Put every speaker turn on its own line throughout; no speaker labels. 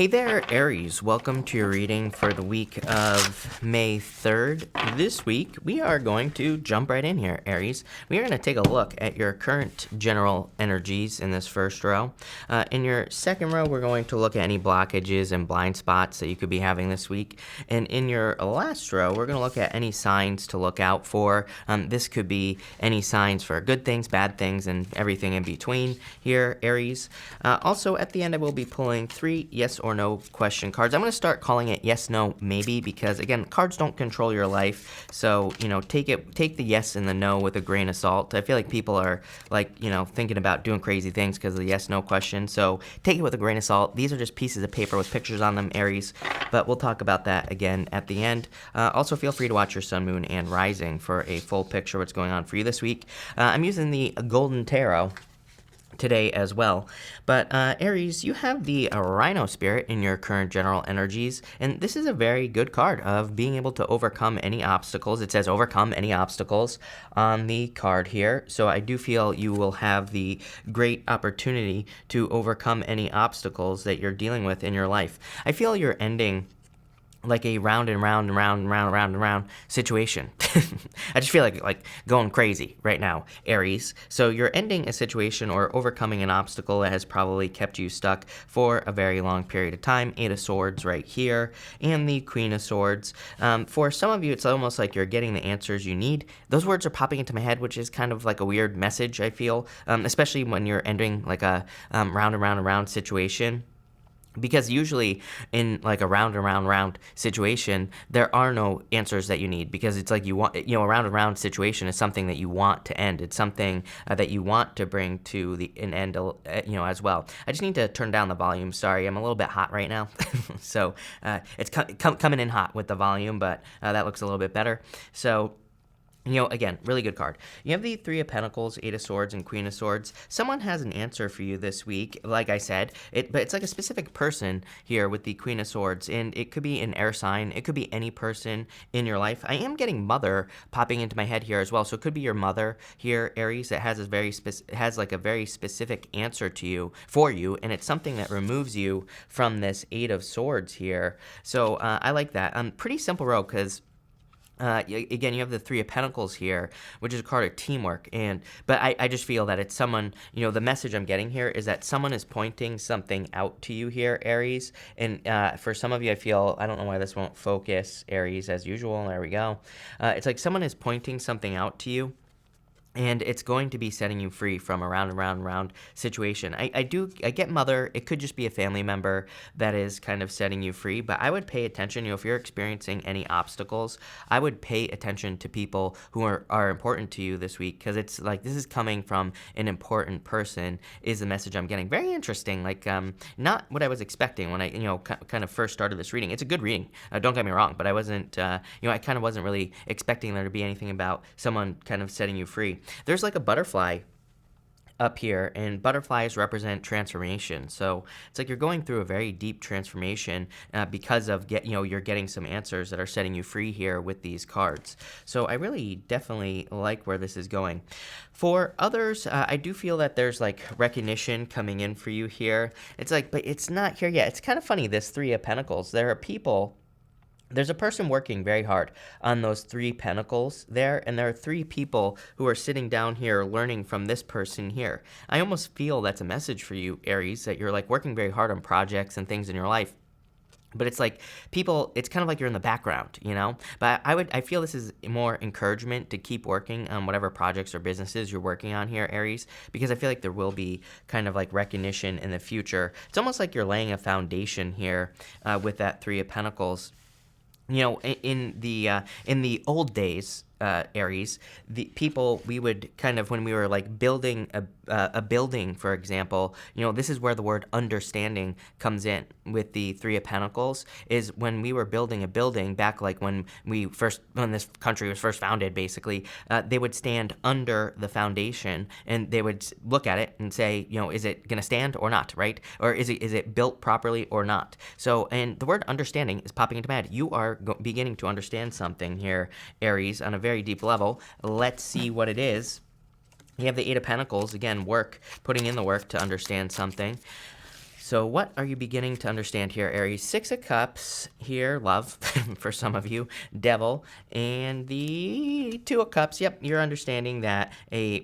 Hey there, Aries. Welcome to your reading for the week of May 3rd. This week, we are going to jump right in here, Aries. We are going to take a look at your current general energies in this first row. In your second row, we're going to look at any blockages and blind spots that you could be having this week. And in your last row, we're going to look at any signs to look out for. This could be any signs for good things, bad things, and everything in between here, Aries. Also, at the end, I will be pulling 3 yes or no question cards. I'm going to start calling it yes, no, maybe, because again, cards don't control your life. So, take the yes and the no with a grain of salt. I feel like people are thinking about doing crazy things because of the yes, no question. So take it with a grain of salt. These are just pieces of paper with pictures on them, Aries, but we'll talk about that again at the end. Also, feel free to watch your sun, moon, and rising for a full picture of what's going on for you this week. I'm using the Golden Tarot today as well. But Aries, you have the Rhino Spirit in your current general energies, and this is a very good card of being able to overcome any obstacles. It says overcome any obstacles on the card here, so I do feel you will have the great opportunity to overcome any obstacles that you're dealing with in your life. I feel you're ending like a round and round and round and round and round and round situation. I just feel like going crazy right now, Aries. So you're ending a situation or overcoming an obstacle that has probably kept you stuck for a very long period of time. 8 of Swords right here, and the Queen of Swords. For some of you, it's almost like you're getting the answers you need. Those words are popping into my head, which is kind of like a weird message, I feel, especially when you're ending like a round and round and round situation. Because usually in like a round and round situation, there are no answers that you need, because it's like you want, a round and round situation is something that you want to end. It's something that you want to bring to an end, as well. I just need to turn down the volume. Sorry, I'm a little bit hot right now. So it's coming in hot with the volume, but that looks a little bit better. So, again, really good card. You have the 3 of Pentacles, 8 of Swords, and Queen of Swords. Someone has an answer for you this week, like I said, but it's like a specific person here with the Queen of Swords, and it could be an air sign. It could be any person in your life. I am getting mother popping into my head here as well, so it could be your mother here, Aries, that has a very specific answer for you, and it's something that removes you from this 8 of Swords here. So I like that. Pretty simple row, because again, you have the 3 of Pentacles here, which is a card of teamwork, but I just feel that it's someone, the message I'm getting here is that someone is pointing something out to you here, Aries, and for some of you, I don't know why this won't focus, Aries, as usual. There we go. It's like someone is pointing something out to you, and it's going to be setting you free from a round and round and round situation. I get mother. It could just be a family member that is kind of setting you free, but I would pay attention. If you're experiencing any obstacles, I would pay attention to people who are important to you this week, because it's like this is coming from an important person is the message I'm getting. Very interesting, not what I was expecting when I kind of first started this reading. It's a good reading, don't get me wrong, but I wasn't I kind of wasn't really expecting there to be anything about someone kind of setting you free. There's like a butterfly up here, and butterflies represent transformation. So it's like you're going through a very deep transformation because of you're getting some answers that are setting you free here with these cards. So I really definitely like where this is going. For others, I do feel that there's like recognition coming in for you here. It's like, but it's not here yet. It's kind of funny, this 3 of Pentacles. There's a person working very hard on those 3 pentacles there, and there are 3 people who are sitting down here learning from this person here. I almost feel that's a message for you, Aries, that you're like working very hard on projects and things in your life. But it's like it's kind of like you're in the background, But I feel this is more encouragement to keep working on whatever projects or businesses you're working on here, Aries, because I feel like there will be kind of like recognition in the future. It's almost like you're laying a foundation here with that 3 of Pentacles. In the old days, Aries, the people, we would kind of, when we were like building a building, for example, this is where the word understanding comes in with the 3 of Pentacles, is when we were building a building back like when this country was first founded, basically, they would stand under the foundation and they would look at it and say, is it going to stand or not, right? Or is it built properly or not? So, and the word understanding is popping into my head. You are beginning to understand something here, Aries, on a very deep level. Let's see what it is. You have the 8 of Pentacles, again, putting in the work to understand something. So what are you beginning to understand here, Aries? Six of Cups here, love, for some of you, Devil, and the Two of Cups. Yep, you're understanding that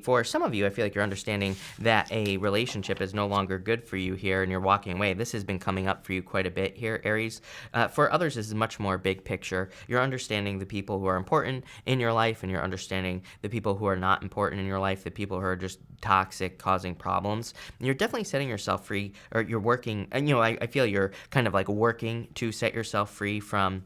for some of you, I feel like you're understanding that a relationship is no longer good for you here and you're walking away. This has been coming up for you quite a bit here, Aries. For others, this is much more big picture. You're understanding the people who are important in your life and you're understanding the people who are not important in your life, the people who are just toxic, causing problems. You're definitely setting yourself free, or you're working, and I feel you're kind of like working to set yourself free from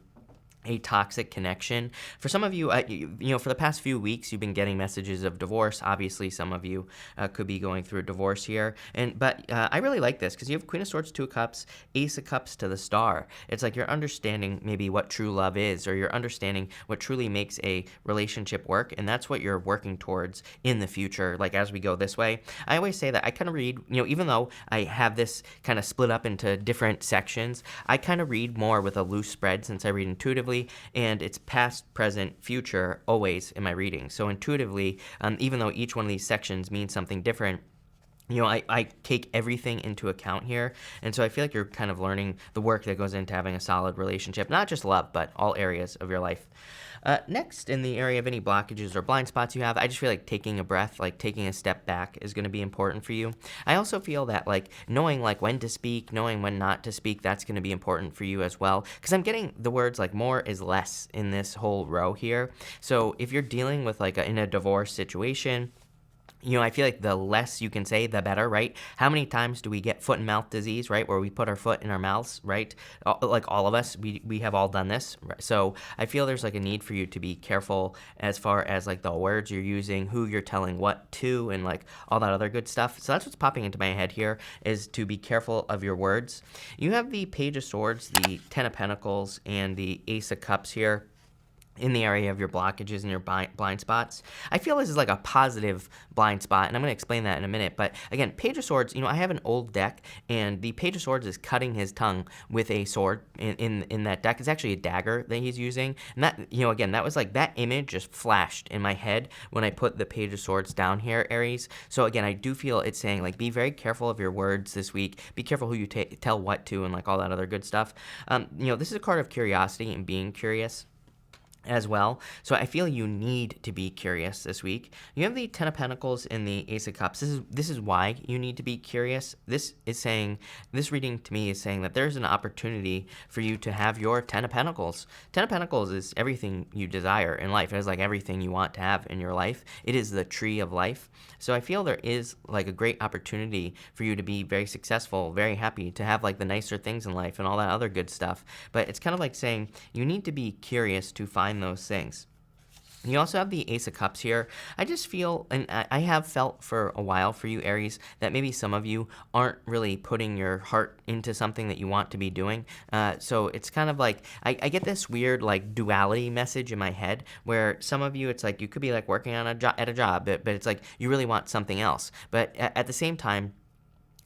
a toxic connection. For some of you, for the past few weeks, you've been getting messages of divorce. Obviously, some of you could be going through a divorce here. But I really like this because you have Queen of Swords, Two of Cups, Ace of Cups to the Star. It's like you're understanding maybe what true love is, or you're understanding what truly makes a relationship work. And that's what you're working towards in the future, like as we go this way. I always say that I kind of read, even though I have this kind of split up into different sections, I kind of read more with a loose spread since I read intuitively. And it's past, present, future always in my reading. So intuitively, even though each one of these sections means something different, I take everything into account here. And so I feel like you're kind of learning the work that goes into having a solid relationship, not just love, but all areas of your life. Next, in the area of any blockages or blind spots you have, I just feel like taking a breath, like taking a step back is going to be important for you. I also feel that like knowing like when to speak, knowing when not to speak, that's going to be important for you as well. Because I'm getting the words like more is less in this whole row here. So if you're dealing with like in a divorce situation, I feel like the less you can say, the better, right? How many times do we get foot and mouth disease, right? Where we put our foot in our mouths, right? Like all of us, we have all done this. So I feel there's like a need for you to be careful as far as like the words you're using, who you're telling what to, and like all that other good stuff. So that's what's popping into my head here, is to be careful of your words. You have the Page of Swords, the Ten of Pentacles, and the Ace of Cups here in the area of your blockages and your blind spots. I feel this is like a positive blind spot, and I'm going to explain that in a minute. But again, Page of Swords, I have an old deck, and the Page of Swords is cutting his tongue with a sword in that deck. It's actually a dagger that he's using. And that, again, that was like, that image just flashed in my head when I put the Page of Swords down here, Aries. So again, I do feel it's saying like, be very careful of your words this week. Be careful who you tell what to and like all that other good stuff. This is a card of curiosity and being curious as well. So I feel you need to be curious this week. You have the Ten of Pentacles and the Ace of Cups. This is why you need to be curious. This reading to me is saying that there's an opportunity for you to have your Ten of Pentacles. Ten of Pentacles is everything you desire in life. It is like everything you want to have in your life. It is the tree of life. So I feel there is like a great opportunity for you to be very successful, very happy, to have like the nicer things in life and all that other good stuff. But it's kind of like saying you need to be curious to find those things. You also have the Ace of Cups here. I just feel, and I have felt for a while for you, Aries, that maybe some of you aren't really putting your heart into something that you want to be doing. So it's kind of like, I get this weird like duality message in my head where some of you, it's like you could be like working on at a job, but it's like you really want something else. But at the same time,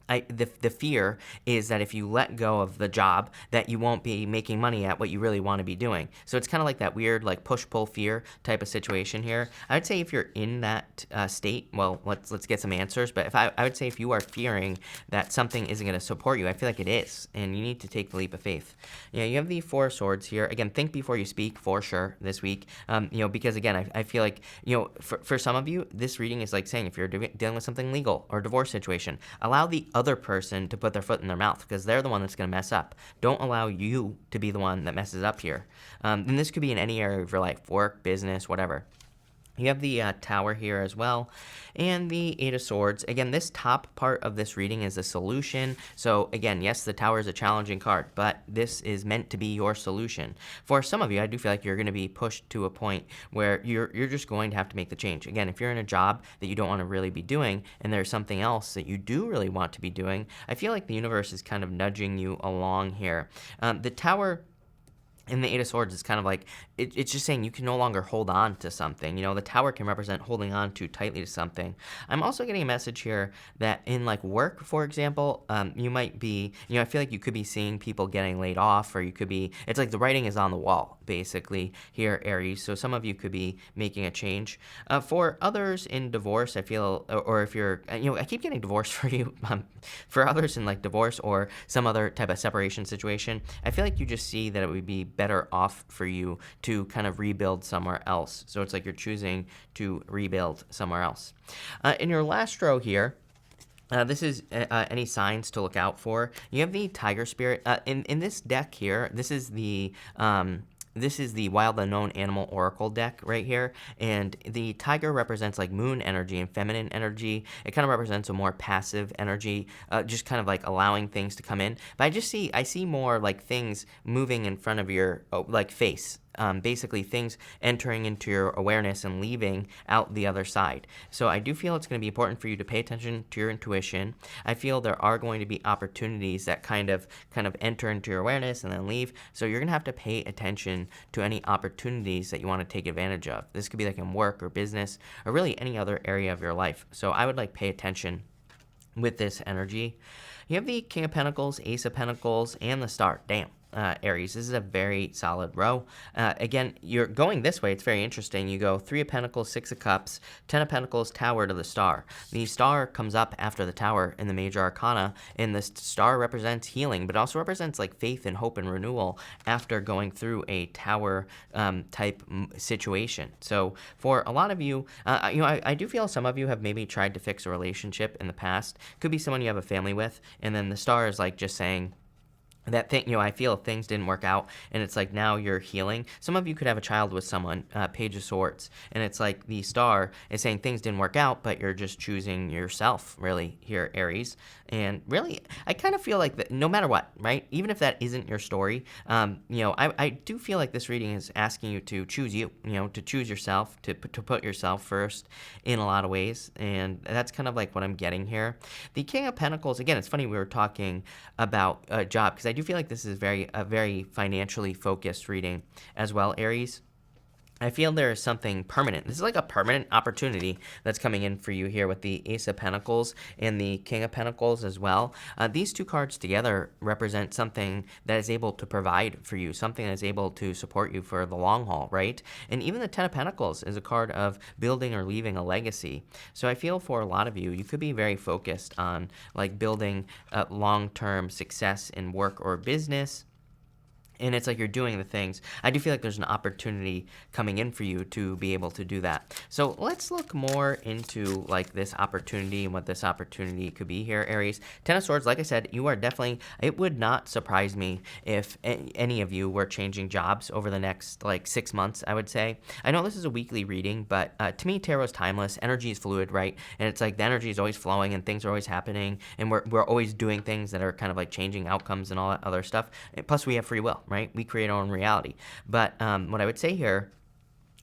the fear is that if you let go of the job, that you won't be making money at what you really want to be doing. So it's kind of like that weird like push-pull fear type of situation here. I would say if you're in that state, well, let's get some answers. But I would say if you are fearing that something isn't going to support you, I feel like it is, and you need to take the leap of faith. You have the Four of Swords here. Again, think before you speak for sure this week. Because again, I feel like for some of you, this reading is like saying if you're dealing with something legal or divorce situation, allow the other person to put their foot in their mouth because they're the one that's going to mess up. Don't allow you to be the one that messes up here. And this could be in any area of your life, work, business, whatever. You have the Tower here as well, and the Eight of Swords. Again, this top part of this reading is a solution. So again, yes, the Tower is a challenging card, but this is meant to be your solution. For some of you, I do feel like you're going to be pushed to a point where you're just going to have to make the change. Again, if you're in a job that you don't want to really be doing, and there's something else that you do really want to be doing, I feel like the universe is kind of nudging you along here. The Tower in the Eight of Swords, it's kind of like, it's just saying you can no longer hold on to something. The Tower can represent holding on too tightly to something. I'm also getting a message here that in like work, for example, you might be, I feel like you could be seeing people getting laid off, or you could be, it's like the writing is on the wall, basically, here, Aries. So some of you could be making a change. For others in divorce, I feel, or if you're, I keep getting divorced for you. For others in like divorce or some other type of separation situation, I feel like you just see that it would be better off for you to kind of rebuild somewhere else. So it's like you're choosing to rebuild somewhere else. In your last row here, this is any signs to look out for. You have the Tiger Spirit. In this deck here, this is the Wild Unknown Animal Oracle deck right here, and the tiger represents like moon energy and feminine energy. It kind of represents a more passive energy, just kind of like allowing things to come in. But I see more like things moving in front of your like face. Basically things entering into your awareness and leaving out the other side. So I do feel it's going to be important for you to pay attention to your intuition. I feel there are going to be opportunities that kind of enter into your awareness and then leave. So you're going to have to pay attention to any opportunities that you want to take advantage of. This could be like in work or business or really any other area of your life. So I would like pay attention with this energy. You have the King of Pentacles, Ace of Pentacles, and the Star. Damn. Aries, this is a very solid row. Again, you're going this way. It's very interesting. You go 3 of Pentacles, 6 of Cups, 10 of Pentacles, Tower to the Star. The Star comes up after the Tower in the Major Arcana, and the Star represents healing, but also represents like faith and hope and renewal after going through a Tower type situation. So for a lot of you, I do feel some of you have maybe tried to fix a relationship in the past. Could be someone you have a family with, and then the Star is like just saying, that thing, I feel things didn't work out, and it's like now you're healing. Some of you could have a child with someone, Page of Swords, and it's like the Star is saying things didn't work out, but you're just choosing yourself, really, here, Aries. And really, I kind of feel like that no matter what, right? Even if that isn't your story, I do feel like this reading is asking you to choose you, to choose yourself, to put yourself first in a lot of ways, and that's kind of like what I'm getting here. The King of Pentacles, again, it's funny we were talking about a job, because I do feel like this is a very financially focused reading as well, Aries. I feel there is something permanent. This is like a permanent opportunity that's coming in for you here with the Ace of Pentacles and the King of Pentacles as well. These two cards together represent something that is able to provide for you, something that is able to support you for the long haul, right? And even the Ten of Pentacles is a card of building or leaving a legacy. So I feel for a lot of you, you could be very focused on like building long-term success in work or business. And it's like you're doing the things. I do feel like there's an opportunity coming in for you to be able to do that. So let's look more into like this opportunity and what this opportunity could be here, Aries. Ten of Swords, like I said, you are definitely, it would not surprise me if any of you were changing jobs over the next like 6 months, I would say. I know this is a weekly reading, but to me, tarot is timeless. Energy is fluid, right? And it's like the energy is always flowing and things are always happening. And we're always doing things that are kind of like changing outcomes and all that other stuff. And plus, we have free will. Right? We create our own reality. But what I would say here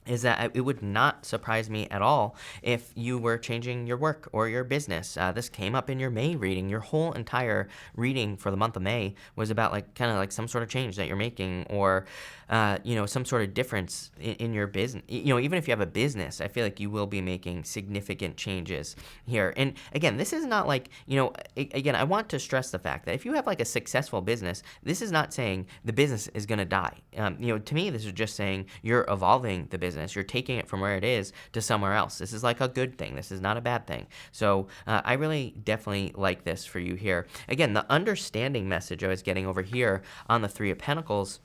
is that it would not surprise me at all if you were changing your work or your business. This came up in your May reading. Your whole entire reading for the month of May was about like kind of like some sort of change that you're making, or some sort of difference in your business. Even if you have a business, I feel like you will be making significant changes here. And again, this is not like, again, I want to stress the fact that if you have like a successful business, this is not saying the business is going to die. To me, this is just saying you're evolving the business. You're taking it from where it is to somewhere else. This is like a good thing. This is not a bad thing. So I really definitely like this for you here. Again, the understanding message I was getting over here on the Three of Pentacles,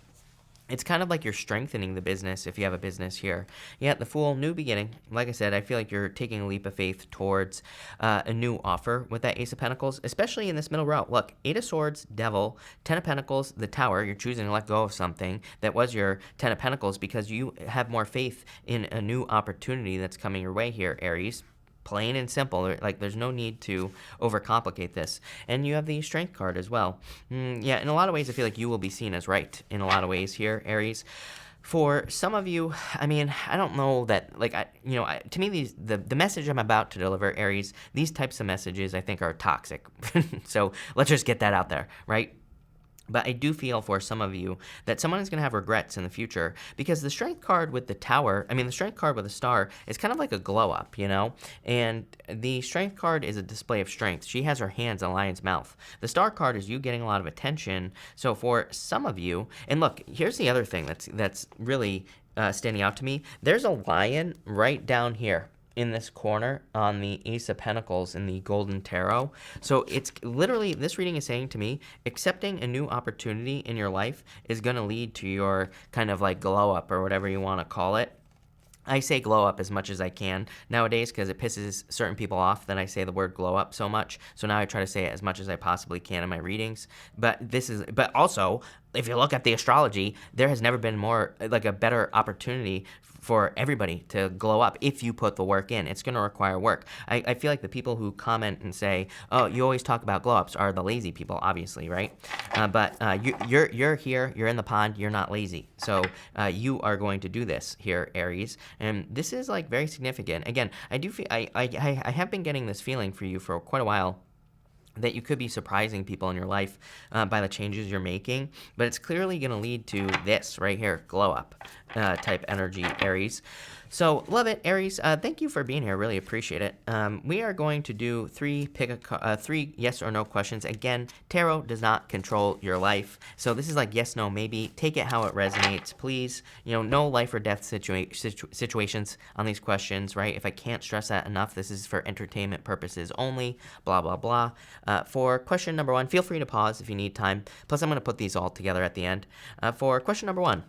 it's kind of like you're strengthening the business if you have a business here. Yeah, the Fool, new beginning. Like I said, I feel like you're taking a leap of faith towards a new offer with that Ace of Pentacles, especially in this middle row. Look, Eight of Swords, Devil, Ten of Pentacles, the Tower. You're choosing to let go of something that was your Ten of Pentacles because you have more faith in a new opportunity that's coming your way here, Aries. Plain and simple. Like, there's no need to overcomplicate this. And you have the Strength card as well. Yeah, in a lot of ways, I feel like you will be seen as right in a lot of ways here, Aries. For some of you, I mean, I don't know that, like, to me, the message I'm about to deliver, Aries, these types of messages I think are toxic. So let's just get that out there, right? But I do feel for some of you that someone is going to have regrets in the future because the strength card with the tower, I mean, the strength card with the star is kind of like a glow up, you know? And the strength card is a display of strength. She has her hands in a lion's mouth. The star card is you getting a lot of attention. So for some of you, and look, here's the other thing that's really standing out to me. There's a lion right down here in this corner on the Ace of Pentacles in the Golden Tarot. So it's literally, this reading is saying to me, accepting a new opportunity in your life is going to lead to your kind of like glow up or whatever you want to call it. I say glow up as much as I can nowadays because it pisses certain people off that I say the word glow up so much. So now I try to say it as much as I possibly can in my readings. But also, if you look at the astrology, there has never been more, like a better opportunity for everybody to glow up if you put the work in. It's going to require work. I feel like the people who comment and say, oh, you always talk about glow ups are the lazy people, obviously, right? But you're here, you're in the pond, you're not lazy. So you are going to do this here, Aries. And this is like very significant. Again, I do feel, I have been getting this feeling for you for quite a while, that you could be surprising people in your life by the changes you're making, but it's clearly going to lead to this right here, glow up type energy, Aries. So love it, Aries. Thank you for being here. Really appreciate it. We are going to do three yes or no questions. Again, tarot does not control your life, so this is like yes, no, maybe. Take it how it resonates, please. You know, no life or death situations on these questions, right? If I can't stress that enough, this is for entertainment purposes only. Blah blah blah. For question number 1, feel free to pause if you need time. Plus, I'm going to put these all together at the end. For question number 1.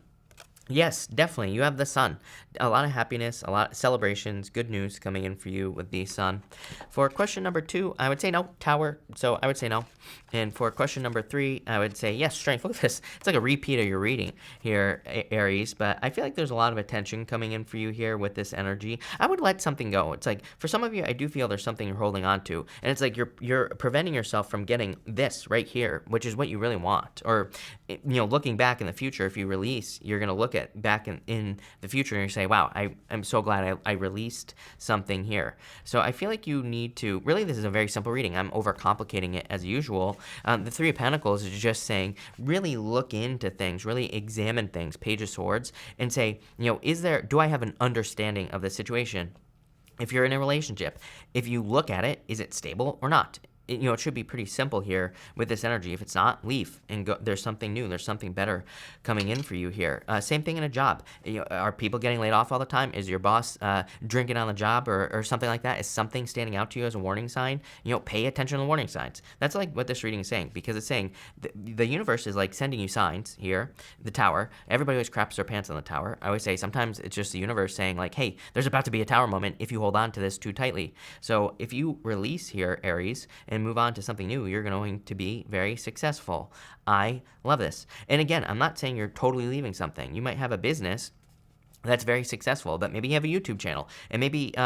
Yes, definitely. You have the sun. A lot of happiness, a lot of celebrations, good news coming in for you with the sun. For question number 2, I would say no, tower. So I would say no. And for question number 3, I would say yes, strength. Look at this. It's like a repeat of your reading here, Aries. But I feel like there's a lot of attention coming in for you here with this energy. I would let something go. It's like for some of you, I do feel there's something you're holding on to. And it's like you're preventing yourself from getting this right here, which is what you really want. Or, you know, looking back in the future, if you release, you're going to look at back in the future and you say, wow, I'm so glad I released something here. So I feel like you need to, really this is a very simple reading. I'm overcomplicating it as usual. The Three of Pentacles is just saying, really look into things, really examine things, Page of Swords, and say, you know, do I have an understanding of the situation? If you're in a relationship, if you look at it, is it stable or not? You know, it should be pretty simple here with this energy. If it's not, leave and go. There's something new. There's something better coming in for you here. Same thing in a job. You know, are people getting laid off all the time? Is your boss drinking on the job or something like that? Is something standing out to you as a warning sign? You know, pay attention to the warning signs. That's like what this reading is saying, because it's saying the universe is like sending you signs here. The tower. Everybody always craps their pants on the tower. I always say sometimes it's just the universe saying like, hey, there's about to be a tower moment if you hold on to this too tightly. So if you release here, Aries, and move on to something new, you're going to be very successful. I love this. And again, I'm not saying you're totally leaving something. You might have a business that's very successful, but maybe you have a YouTube channel, and maybe, the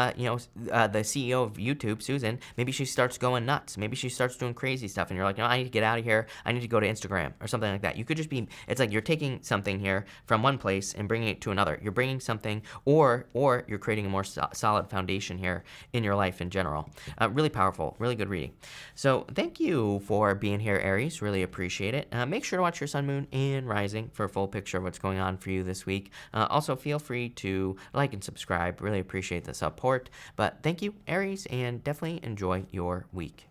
CEO of YouTube, Susan, maybe she starts going nuts. Maybe she starts doing crazy stuff, and you're like, no, I need to get out of here. I need to go to Instagram or something like that. You could just be, it's like you're taking something here from one place and bringing it to another. You're bringing something, or you're creating a more solid foundation here in your life in general. Really powerful, really good reading. So thank you for being here, Aries. Really appreciate it. Make sure to watch your sun, moon, and rising for a full picture of what's going on for you this week. Also, feel free to like and subscribe. Really appreciate the support. But thank you, Aries, and definitely enjoy your week.